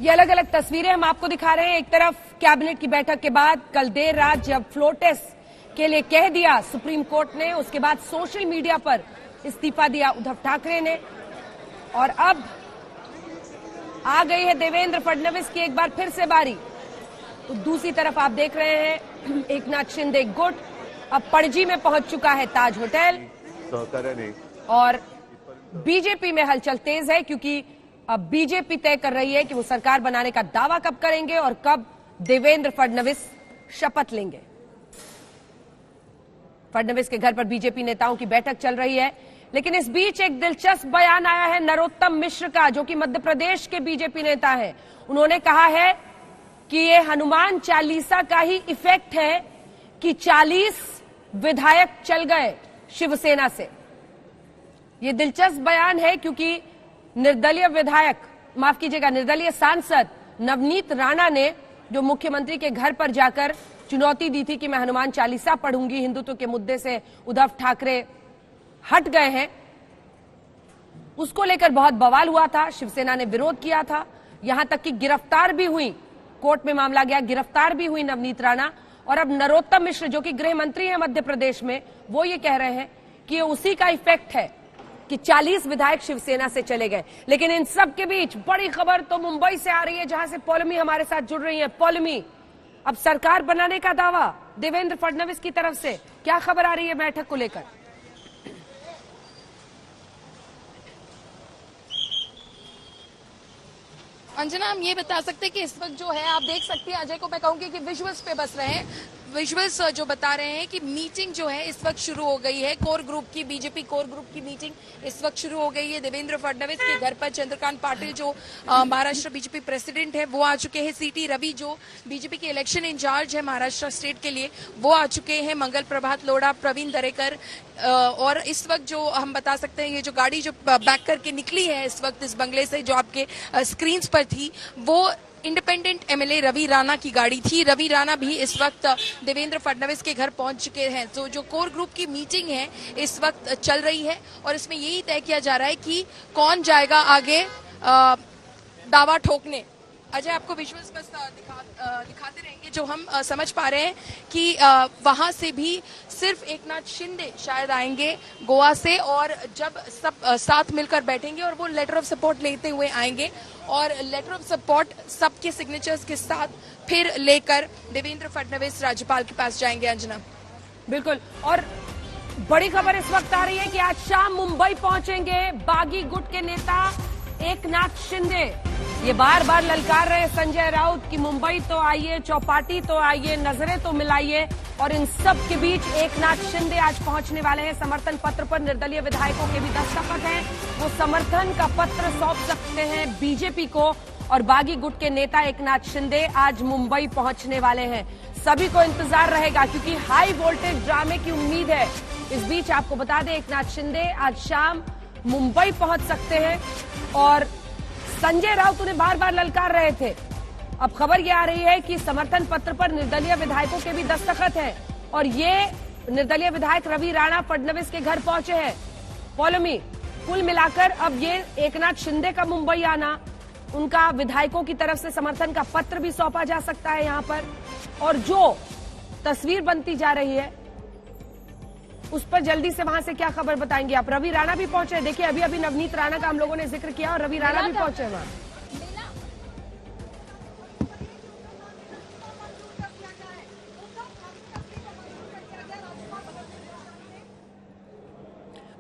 ये अलग अलग तस्वीरें हम आपको दिखा रहे हैं। एक तरफ कैबिनेट की बैठक के बाद कल देर रात जब फ्लोर टेस्ट के लिए कह दिया सुप्रीम कोर्ट ने, उसके बाद सोशल मीडिया पर इस्तीफा दिया उद्धव ठाकरे ने और अब आ गई है देवेंद्र फडणवीस की एक बार फिर से बारी। तो दूसरी तरफ आप देख रहे हैं एकनाथ शिंदे गुट अब पणजी में पहुंच चुका है ताज होटल और बीजेपी में हलचल तेज है, क्योंकि अब बीजेपी तय कर रही है कि वो सरकार बनाने का दावा कब करेंगे और कब देवेंद्र फडणवीस शपथ लेंगे। फडणवीस के घर पर बीजेपी नेताओं की बैठक चल रही है, लेकिन इस बीच एक दिलचस्प बयान आया है नरोत्तम मिश्र का, जो कि मध्य प्रदेश के बीजेपी नेता हैं। उन्होंने कहा है कि ये हनुमान चालीसा का ही इफेक्ट है कि 40 विधायक चल गए शिवसेना से। ये दिलचस्प बयान है क्योंकि निर्दलीय विधायक, माफ कीजिएगा, निर्दलीय सांसद नवनीत राणा ने जो मुख्यमंत्री के घर पर जाकर चुनौती दी थी कि मैं हनुमान चालीसा पढ़ूंगी, हिंदुत्व के मुद्दे से उद्धव ठाकरे हट गए हैं, उसको लेकर बहुत बवाल हुआ था। शिवसेना ने विरोध किया था, यहां तक कि गिरफ्तार भी हुई, कोर्ट में मामला गया, गिरफ्तार भी हुई नवनीत राणा। और अब नरोत्तम मिश्र जो कि गृह मंत्री है मध्य प्रदेश में, वो ये कह रहे हैं कि ये उसी का इफेक्ट है कि 40 विधायक शिवसेना से चले गए। लेकिन इन सब के बीच बड़ी खबर तो मुंबई से आ रही है, जहां से पौलमी हमारे साथ जुड़ रही है। पौलमी, अब सरकार बनाने का दावा देवेंद्र फडणवीस की तरफ से, क्या खबर आ रही है बैठक को लेकर? अंजना, हम ये बता सकते हैं कि इस वक्त जो है, आप देख सकते हैं, अजय को मैं कहूंगी कि विजुअल्स पे बस रहे हैं, विजुअल्स जो बता रहे हैं कि मीटिंग जो है इस वक्त शुरू हो गई है। कोर ग्रुप की, बीजेपी कोर ग्रुप की मीटिंग इस वक्त शुरू हो गई है। देवेंद्र फडणवीस के घर पर चंद्रकांत पाटिल जो महाराष्ट्र बीजेपी प्रेसिडेंट है वो आ चुके हैं। सीटी रवि जो बीजेपी के इलेक्शन इंचार्ज है महाराष्ट्र स्टेट के लिए वो आ चुके हैं। मंगल प्रभात लोढ़ा, प्रवीण दरेकर और इस वक्त जो हम बता सकते हैं ये जो गाड़ी जो बैक करके निकली है इस वक्त इस बंगले से जो आपके स्क्रीन पर थी वो इंडिपेंडेंट एमएलए रवि राणा की गाड़ी थी। रवि राणा भी इस वक्त देवेंद्र फडणवीस के घर पहुंच चुके हैं। तो जो कोर ग्रुप की मीटिंग है इस वक्त चल रही है और इसमें यही तय किया जा रहा है कि कौन जाएगा आगे दावा ठोकने। अजय आपको विजुअल्स बस दिखाते रहेंगे। जो हम समझ पा रहे हैं कि वहां से भी सिर्फ एकनाथ शिंदे शायद आएंगे गोवा से और जब सब साथ मिलकर बैठेंगे और वो लेटर ऑफ सपोर्ट लेते हुए आएंगे और लेटर ऑफ सपोर्ट सबके सिग्नेचर्स के साथ फिर लेकर देवेंद्र फडणवीस राज्यपाल के पास जाएंगे। अंजना बिल्कुल। और बड़ी खबर इस वक्त आ रही है कि आज शाम मुंबई पहुंचेंगे बागी गुट के नेता एकनाथ शिंदे। ये बार बार ललकार रहे संजय राउत कि मुंबई तो आइए, चौपाटी तो आइए, नजरें तो मिलाइए और इन सब के बीच एकनाथ शिंदे आज पहुंचने वाले हैं। समर्थन पत्र पर निर्दलीय विधायकों के भी दस्तखत हैं। वो समर्थन का पत्र सौंप सकते हैं बीजेपी को और बागी गुट के नेता एकनाथ शिंदे आज मुंबई पहुंचने वाले हैं। सभी को इंतजार रहेगा क्योंकि हाई वोल्टेज ड्रामे की उम्मीद है। इस बीच आपको बता दें एकनाथ शिंदे आज शाम मुंबई पहुंच सकते हैं और संजय राउत उन्हें बार बार ललकार रहे थे। अब खबर यह आ रही है कि समर्थन पत्र पर निर्दलीय विधायकों के भी दस्तखत हैं और ये निर्दलीय विधायक रवि राणा फडणवीस के घर पहुंचे हैं। पॉलोमी कुल मिलाकर अब ये एकनाथ शिंदे का मुंबई आना, उनका विधायकों की तरफ से समर्थन का पत्र भी सौंपा जा सकता है यहां पर और जो तस्वीर बनती जा रही है उस पर जल्दी से वहां से क्या खबर बताएंगे आप। रवि राणा भी पहुंचे। देखिए अभी अभी नवनीत राणा का हम लोगों ने जिक्र किया और रवि राणा भी पहुंचे वहां।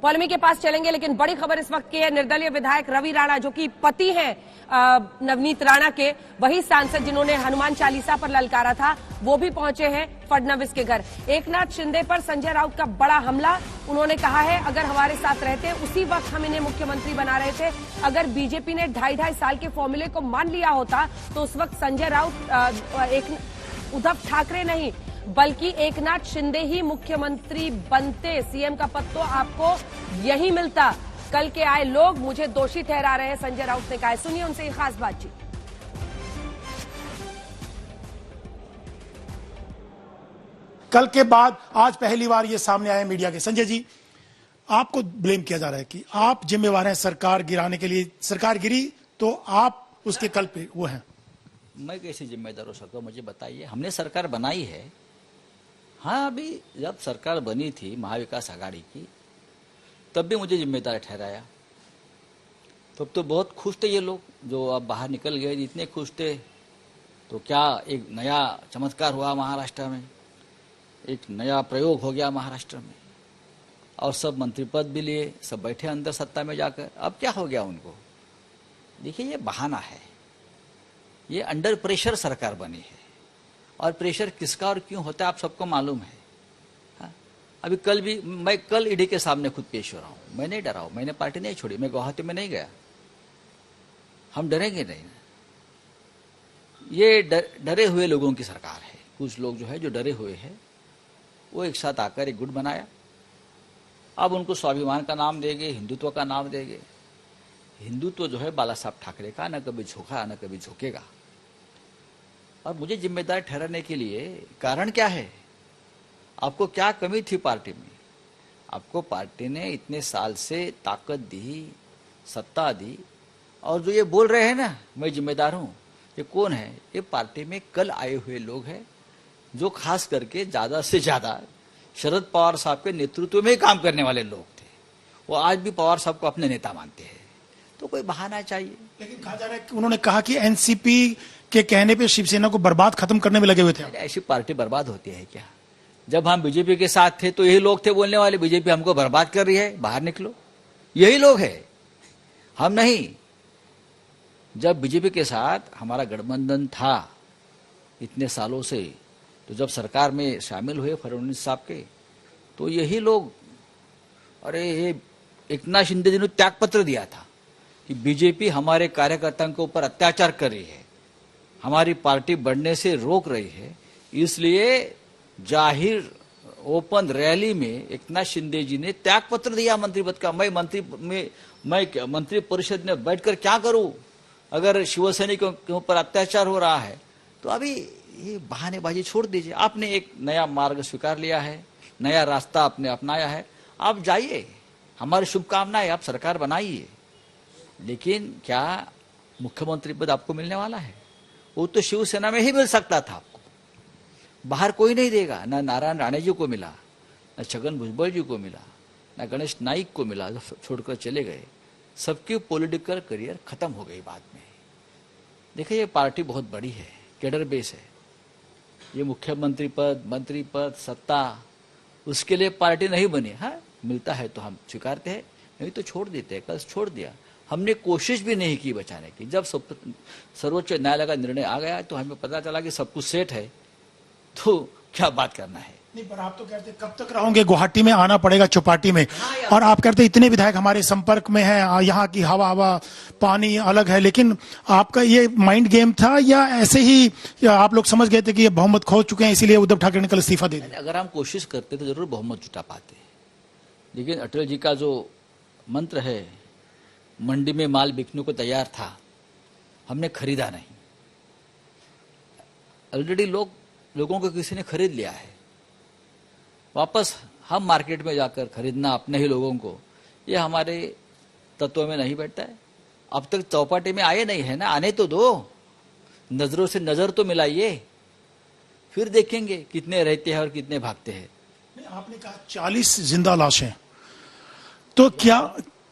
पॉलेमी के पास चलेंगे लेकिन बड़ी खबर इस वक्त की है निर्दलीय विधायक रवि राणा जो कि पति हैं नवनीत राणा के, वही सांसद जिन्होंने हनुमान चालीसा पर ललकारा था, वो भी पहुंचे हैं फडणवीस के घर। एकनाथ शिंदे पर संजय राउत का बड़ा हमला। उन्होंने कहा है अगर हमारे साथ रहते उसी वक्त हम इन्हें मुख्यमंत्री बना रहे थे। अगर बीजेपी ने 2.5 साल के फॉर्मूले को मान लिया होता तो उस वक्त संजय राउत उद्धव ठाकरे नहीं बल्कि एकनाथ शिंदे ही मुख्यमंत्री बनते। सीएम का पद तो आपको यही मिलता। कल के आए लोग मुझे दोषी ठहरा रहे हैं, संजय राउत ने कहा। सुनिए उनसे ये खास बातचीत। कल के बाद आज पहली बार ये सामने आया मीडिया के। संजय जी, आपको ब्लेम किया जा रहा है कि आप जिम्मेवार हैं सरकार गिराने के लिए। सरकार गिरी तो आप उसके कल पे वो हैं। मैं कैसे जिम्मेदार हो सकता हूं, मुझे बताइए। हमने सरकार बनाई है। हाँ, अभी जब सरकार बनी थी महाविकास आघाड़ी की तब भी मुझे जिम्मेदार ठहराया। तब तो बहुत खुश थे ये लोग जो अब बाहर निकल गए, इतने खुश थे। तो क्या एक नया चमत्कार हुआ महाराष्ट्र में, एक नया प्रयोग हो गया महाराष्ट्र में और सब मंत्री पद भी लिए, सब बैठे अंदर सत्ता में जाकर। अब क्या हो गया उनको? देखिए ये बहाना है, ये अंडर प्रेशर सरकार बनी है और प्रेशर किसका और क्यों होता है आप सबको मालूम है। हाँ? अभी कल भी मैं कल ईडी के सामने खुद पेश हो रहा हूं। मैं नहीं डरा हूं, मैंने पार्टी नहीं छोड़ी, मैं गुवाहाटी में नहीं गया। हम डरेंगे नहीं। ये डरे हुए लोगों की सरकार है। कुछ लोग जो है जो डरे हुए हैं वो एक साथ आकर एक गुट बनाया। अब उनको स्वाभिमान का नाम देंगे, हिंदुत्व का नाम देंगे। हिंदुत्व जो है बाला साहब ठाकरे का, न कभी झोंका न कभी झोंकेगा। और मुझे जिम्मेदार ठहराने के लिए कारण क्या है? आपको क्या कमी थी पार्टी में? आपको पार्टी ने इतने साल से ताकत दी, सत्ता दी और जो ये बोल रहे हैं ना मैं जिम्मेदार हूं, ये कौन है? ये पार्टी में कल आए हुए लोग हैं जो खास करके ज्यादा से ज्यादा शरद पवार साहब के नेतृत्व में काम करने वाले लोग थे। वो आज भी पवार साहब को अपने नेता मानते हैं। तो कोई बहाना चाहिए। लेकिन कहा जा रहा है कि उन्होंने कहा कि एनसीपी के कहने पे शिवसेना को बर्बाद खत्म करने में लगे हुए थे। ऐसी पार्टी बर्बाद होती है क्या? जब हम बीजेपी के साथ थे तो यही लोग थे बोलने वाले बीजेपी हमको बर्बाद कर रही है, बाहर निकलो। यही लोग है, हम नहीं। जब बीजेपी के साथ हमारा गठबंधन था इतने सालों से, तो जब सरकार में शामिल हुए फडणवीस साहब के, तो यही लोग, अरे ये एकनाथ शिंदे जी ने त्यागपत्र दिया था कि बीजेपी हमारे कार्यकर्ताओं के ऊपर अत्याचार कर रही है, हमारी पार्टी बढ़ने से रोक रही है, इसलिए जाहिर ओपन रैली में एकनाथ शिंदे जी ने त्यागपत्र दिया मंत्री पद का। मैं मंत्री परिषद में बैठकर क्या करूं अगर शिवसैनिकों के ऊपर अत्याचार हो रहा है? तो अभी ये बहानेबाजी छोड़ दीजिए। आपने एक नया मार्ग स्वीकार लिया है, नया रास्ता आपने अपनाया है, आप जाइए, हमारी शुभकामनाएं, आप सरकार बनाइए। लेकिन क्या मुख्यमंत्री पद आपको मिलने वाला है? वो तो शिवसेना में ही मिल सकता था आपको, बाहर कोई नहीं देगा। ना नारायण राणे जी को मिला, ना छगन भुजबल जी को मिला, ना गणेश नाइक को मिला, छोड़कर चले गए। सबकी पॉलिटिकल करियर खत्म हो गई बाद में। देखिए ये पार्टी बहुत बड़ी है, कैडर बेस है। ये मुख्यमंत्री पद, मंत्री पद, सत्ता, उसके लिए पार्टी नहीं बनी। हाँ, मिलता है तो हम स्वीकारते हैं, नहीं तो छोड़ देते हैं। कल छोड़ दिया, हमने कोशिश भी नहीं की बचाने की। जब सर्वोच्च न्यायालय का निर्णय आ गया तो हमें पता चला कि सब कुछ सेट है, तो क्या बात करना है। नहीं, पर आप तो कहते कब तक रहोगे, गुवाहाटी में आना पड़ेगा, चौपाटी में। और आप कहते इतने विधायक हमारे संपर्क में हैं, यहाँ की हवा पानी अलग है, लेकिन आपका ये माइंड गेम था या ऐसे ही आप लोग समझ गए थे कि ये बहुमत खो चुके हैं, इसीलिए उद्धव ठाकरे ने कल इस्तीफा दे दिया? अगर हम कोशिश करते तो जरूर बहुमत जुटा पाते, लेकिन अटल जी का जो मंत्र है, मंडी में माल बिकने को तैयार था, हमने खरीदा नहीं। ऑलरेडी लोगों को किसी ने खरीद लिया है, वापस हम मार्केट में जाकर खरीदना अपने ही लोगों को, ये हमारे तत्व में नहीं बैठता है। अब तक चौपाटी में आए नहीं है ना, आने तो दो, नजरों से नजर तो मिलाइए, फिर देखेंगे कितने रहते हैं और कितने भागते हैं। आपने कहा 40 जिंदा लाशें, तो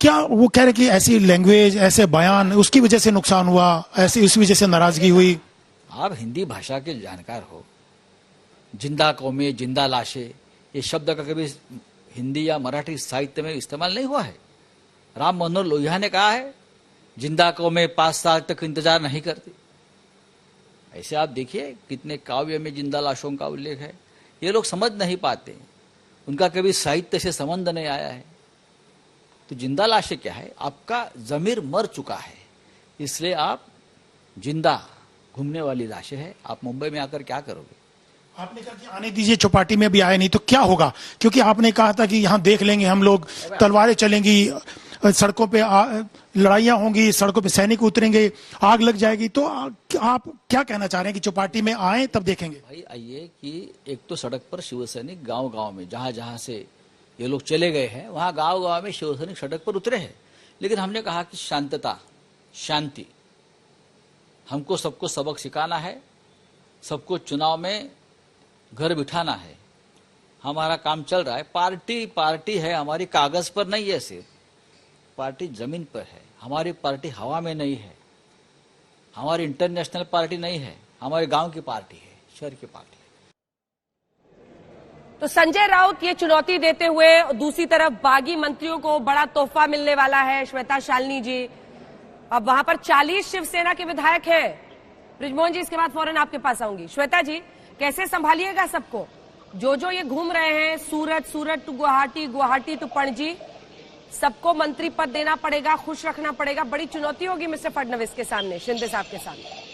क्या वो कह रहे कि ऐसी लैंग्वेज, ऐसे बयान, उसकी वजह से नुकसान हुआ, ऐसी उस वजह से नाराजगी हुई? आप हिंदी भाषा के जानकार हो। जिंदा कौमें, जिंदा लाशें, ये शब्द का कभी हिंदी या मराठी साहित्य में इस्तेमाल नहीं हुआ है। राम मनोहर लोहिया ने कहा है, जिंदा कौमें 5 साल तक इंतजार नहीं करती। ऐसे आप देखिए कितने काव्य में जिंदा लाशों का उल्लेख है। ये लोग समझ नहीं पाते, उनका कभी साहित्य से संबंध नहीं आया है। तो जिंदा लाशें क्या है? आपका जमीर मर चुका है, इसलिए आप जिंदा घूमने वाली लाशें हैं। आप मुंबई में आकर क्या करोगे? आपने कहा कि आने दीजिए, चौपाटी में भी आए नहीं, तो क्या होगा? क्योंकि आपने कहा था कि यहाँ देख लेंगे हम लोग, तलवारें चलेंगी, सड़कों पे लड़ाइयां होंगी, सड़कों पे सैनिक उतरेंगे, आग लग जाएगी। तो आप क्या कहना चाह रहे हैं कि चौपाटी में आए तब देखेंगे? भाई आइए कि एक तो सड़क पर शिवसैनिक गांव-गांव में जहां से ये लोग चले गए हैं, वहां गांव-गांव में शिवसैनिक सड़क पर उतरे हैं। लेकिन हमने कहा कि शांतता, शांति, हमको सबको सबक सिखाना है, सबको चुनाव में घर बिठाना है। हमारा काम चल रहा है। पार्टी है हमारी, कागज पर नहीं है, सिर्फ पार्टी जमीन पर है। हमारी पार्टी हवा में नहीं है, हमारी इंटरनेशनल पार्टी नहीं है, हमारे गांव की पार्टी है, शहर की पार्टी है। तो संजय राउत ये चुनौती देते हुए, दूसरी तरफ बागी मंत्रियों को बड़ा तोहफा मिलने वाला है। श्वेता शालिनी जी, अब वहां पर 40 शिवसेना के विधायक हैं। बृजमोहन जी, इसके बाद फौरन आपके पास आऊंगी। श्वेता जी, कैसे संभालिएगा सबको? जो ये घूम रहे हैं, सूरत टू गुवाहाटी, गुवाहाटी टू पणजी, सबको मंत्री पद देना पड़ेगा, खुश रखना पड़ेगा। बड़ी चुनौती होगी मिस्टर फडणवीस के सामने, शिंदे साहब के सामने।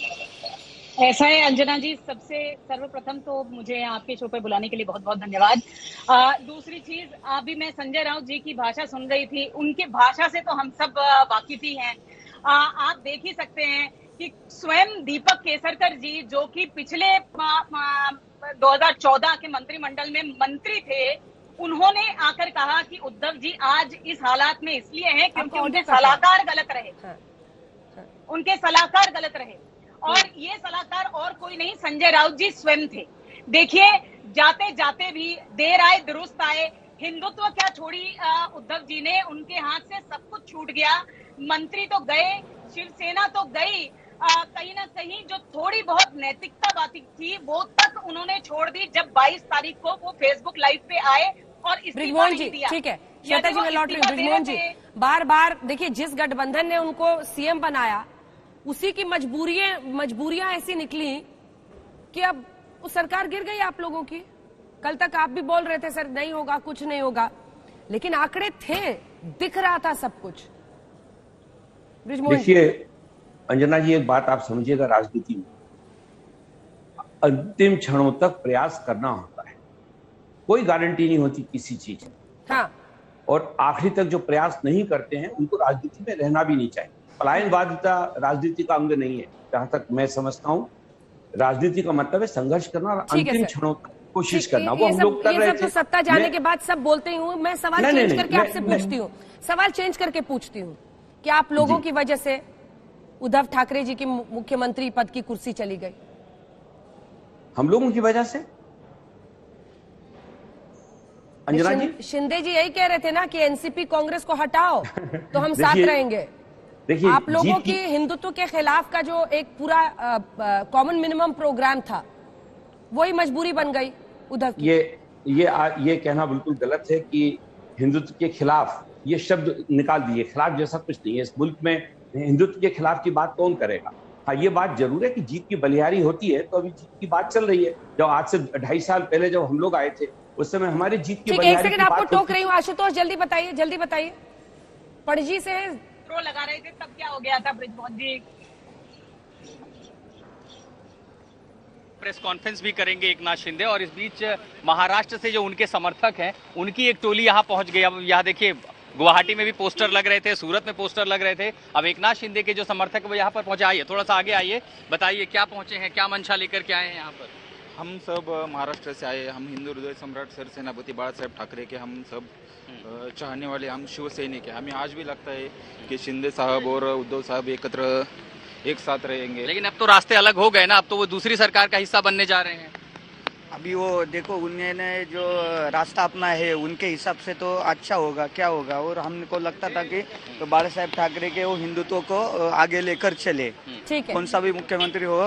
ऐसा है अंजना जी, सबसे सर्वप्रथम तो मुझे आपके शो पर बुलाने के लिए बहुत बहुत धन्यवाद। दूसरी चीज, अभी मैं संजय राउत जी की भाषा सुन रही थी, उनकी भाषा से तो हम सब वाकिफ ही हैं। आप देख ही सकते हैं कि स्वयं दीपक केसरकर जी, जो कि पिछले 2014 के मंत्रिमंडल में मंत्री थे, उन्होंने आकर कहा कि उद्धव जी आज इस हालात में इसलिए हैं क्योंकि उनके सलाहकार गलत रहे, उनके सलाहकार गलत रहे। और ये सलाहकार और कोई नहीं, संजय राउत जी स्वयं थे। देखिए, जाते जाते भी देर आए दुरुस्त आए। हिंदुत्व क्या छोड़ी उद्धव जी ने, उनके हाथ से सब कुछ छूट गया। मंत्री तो गए, शिवसेना तो गई, कहीं ना कहीं जो थोड़ी बहुत नैतिकता बात थी वो तक उन्होंने छोड़ दी जब 22 तारीख को वो फेसबुक लाइव पे आए और इस्तीफा नहीं दिया। ठीक है श्वेता जी, मैं लौट रही हूँ। बृजमोहन जी, बार बार देखिए, जिस गठबंधन ने उनको सीएम बनाया, उसी की मजबूरियां ऐसी निकली कि अब सरकार गिर गई आप लोगों की। कल तक आप भी बोल रहे थे सर नहीं होगा, कुछ नहीं होगा, लेकिन आंकड़े थे, दिख रहा था सब कुछ। देखिए अंजना जी, एक बात आप समझिएगा, राजनीति में अंतिम क्षणों तक प्रयास करना होता है, कोई गारंटी नहीं होती किसी चीज की। हाँ। और आखिरी तक जो प्रयास नहीं करते हैं उनको राजनीति में रहना भी नहीं चाहिए। पलायनवादिता राजनीति का अंग नहीं है, जहां तक मैं समझता हूँ। राजनीति का मतलब है संघर्ष करना और अंतिम क्षणों तक कोशिश करना। वो हम लोग कर रहे थे। तो सत्ता जाने के बाद सब बोलते ही हूँ। मैं सवाल चेंज करके आपसे पूछती हूँ, सवाल चेंज करके पूछती हूँ कि आप लोगों की वजह से उद्धव ठाकरे जी की मुख्यमंत्री पद की कुर्सी चली गई। हम लोगों की वजह से? अंजना जी, शिंदे जी यही कह रहे थे ना कि एनसीपी कांग्रेस को हटाओ तो हम साथ रहेंगे। देखिए आप लोगों की हिंदुत्व के खिलाफ का जो एक पूरा कॉमन मिनिमम प्रोग्राम था, वही मजबूरी बन गई उद्धव की। ये कहना बिल्कुल गलत है कि हिंदुत्व के खिलाफ, ये शब्द निकाल दिए। खिलाफ जैसा कुछ नहीं है। इस मुल्क में हिंदुत्व के खिलाफ की बात कौन करेगा? हाँ, ये बात जरूर है कि जीत की बलिहारी होती है, तो अभी जीत की बात चल रही है। जब आज से 2.5 साल पहले जब हम लोग आए थे, उस समय हमारी जीत की बलिहारी। एक सेकंड आपको टोक रही हूँ आशुतोष, जल्दी बताइए, जल्दी बताइए। पणजी से प्रो लगा रहे थे तब क्या हो गया था ब्रिजमोहन जी? प्रेस कॉन्फ्रेंस भी करेंगे एक नाथ शिंदे, और इस बीच महाराष्ट्र से जो उनके समर्थक हैं उनकी एक टोली यहाँ पहुंच गई। अब यहाँ देखिए, गुवाहाटी में भी पोस्टर लग रहे थे, सूरत में पोस्टर लग रहे थे। अब एक नाथ शिंदे के जो समर्थक है वो यहाँ पर पहुंचे। आइए थोड़ा सा आगे आइए, बताइए क्या पहुंचे हैं, क्या मंशा लेकर के आए हैं यहाँ पर? हम सब महाराष्ट्र से आए। हम हिंदू हृदय सम्राट सरसेनापति बाळासाहेब ठाकरे के हम सब चाहने वाले, हम शिवसैनिक हैं। हमें आज भी लगता है कि शिंदे साहब और उद्धव साहब एकत्र एक साथ रहेंगे। लेकिन अब तो रास्ते अलग हो गए ना, अब तो वो दूसरी सरकार का हिस्सा बनने जा रहे हैं। अभी वो देखो, उन्होंने जो रास्ता अपना है उनके हिसाब से तो अच्छा होगा, क्या होगा। और हमको लगता था कि तो बाला साहेब ठाकरे के वो हिंदुत्व को आगे लेकर चले, कौन सा भी मुख्यमंत्री हो,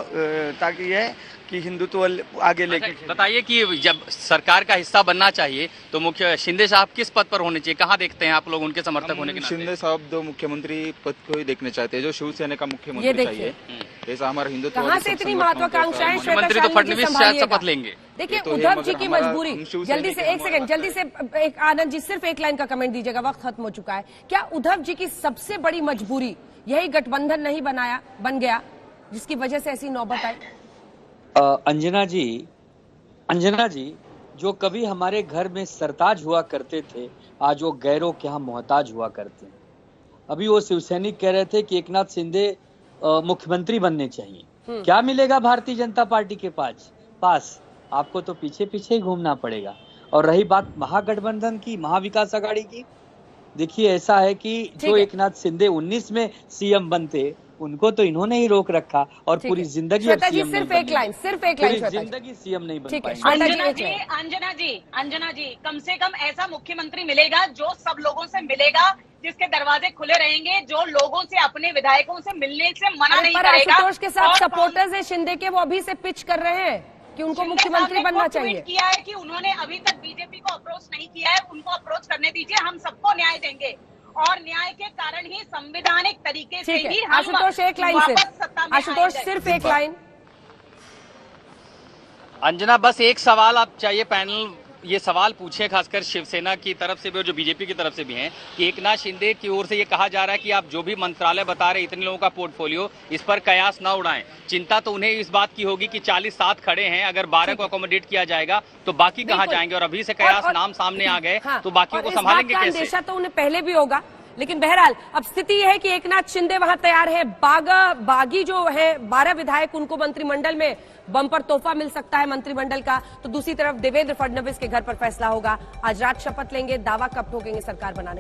ताकि ये कि हिंदुत्व आगे लेकर। बताइए कि जब सरकार का हिस्सा बनना चाहिए तो मुख्य शिंदे साहब किस पद पर होने चाहिए? कहाँ देखते हैं आप लोग उनके समर्थक होने के नाते? शिंदे साहब जो मुख्यमंत्री पद को ही देखने चाहते हैं, जो शिवसेना का मुख्यमंत्री चाहिए। ऐसा हमारा हिंदुत्व। कहाँ से इतनी महत्वाकांक्षाएं? मुख्यमंत्री तो फडणवीस शायद शपथ लेंगे। देखिए उद्धव जी की मजबूरी, जल्दी से एक सेकंड, जल्दी से एक आनंद जी सिर्फ एक लाइन का कमेंट दीजिएगा, वक्त खत्म हो चुका है। क्या उद्धव जी की सबसे बड़ी मजबूरी यही गठबंधन नहीं बन गया जिसकी वजह से ऐसी नौबत आई? अंजना जी, जो कभी हमारे घर में सरताज हुआ करते थे, आज वो गैरों के यहाँ मोहताज हुआ करते हैं। अभी वो शिवसैनिक कह रहे थे कि एक नाथ शिंदे मुख्यमंत्री बनने चाहिए। क्या मिलेगा भारतीय जनता पार्टी के पास? आपको तो पीछे पीछे ही घूमना पड़ेगा। और रही बात महागठबंधन की, महाविकास आघाड़ी की, देखिए ऐसा है कि जो एक नाथ शिंदे 19 में सीएम बनते, उनको तो इन्होंने ही रोक रखा और पूरी जिंदगी सिर्फ एक लाइन जिंदगी सीएम नहीं बन पाएंगे। अंजना जी, कम से कम ऐसा मुख्यमंत्री मिलेगा जो सब लोगों से मिलेगा, जिसके दरवाजे खुले रहेंगे, जो लोगों से, अपने विधायकों से मिलने से मना नहीं करेगा। आशुतोष के साथ सपोर्टर्स है शिंदे के, वो अभी से पिच कर रहे हैं कि उनको मुख्यमंत्री बनना चाहिए। किया है कि उन्होंने अभी तक बीजेपी को अप्रोच नहीं किया है, उनको अप्रोच करने दीजिए, हम सबको न्याय देंगे और न्याय के कारण ही संवैधानिक तरीके से ही हम आशुतोष एक लाइन से, आशुतोष सिर्फ एक लाइन। अंजना बस एक सवाल आप चाहिए, पैनल ये सवाल पूछे खासकर शिवसेना की तरफ से भी और जो बीजेपी की तरफ से भी हैं कि एक नाथ शिंदे की ओर से ये कहा जा रहा है कि आप जो भी मंत्रालय बता रहे इतने लोगों का पोर्टफोलियो, इस पर कयास ना उड़ाएं। चिंता तो उन्हें इस बात की होगी कि 40 साथ खड़े हैं, अगर 12 को अकोमोडेट किया जाएगा तो बाकी कहाँ जाएंगे? और अभी से कयास नाम सामने आ गए तो बाकियों को संभालेंगे कैसे? अंदेशा तो उन्हें पहले भी होगा, लेकिन बहरहाल अब स्थिति यह है कि एक नाथ शिंदे वहां तैयार है। बागी जो है 12 विधायक, उनको मंत्रिमंडल में बम्पर तोहफा मिल सकता है मंत्रिमंडल का। तो दूसरी तरफ देवेंद्र फडणवीस के घर पर फैसला होगा। आज रात शपथ लेंगे, दावा कब ठोकेंगे सरकार बनाने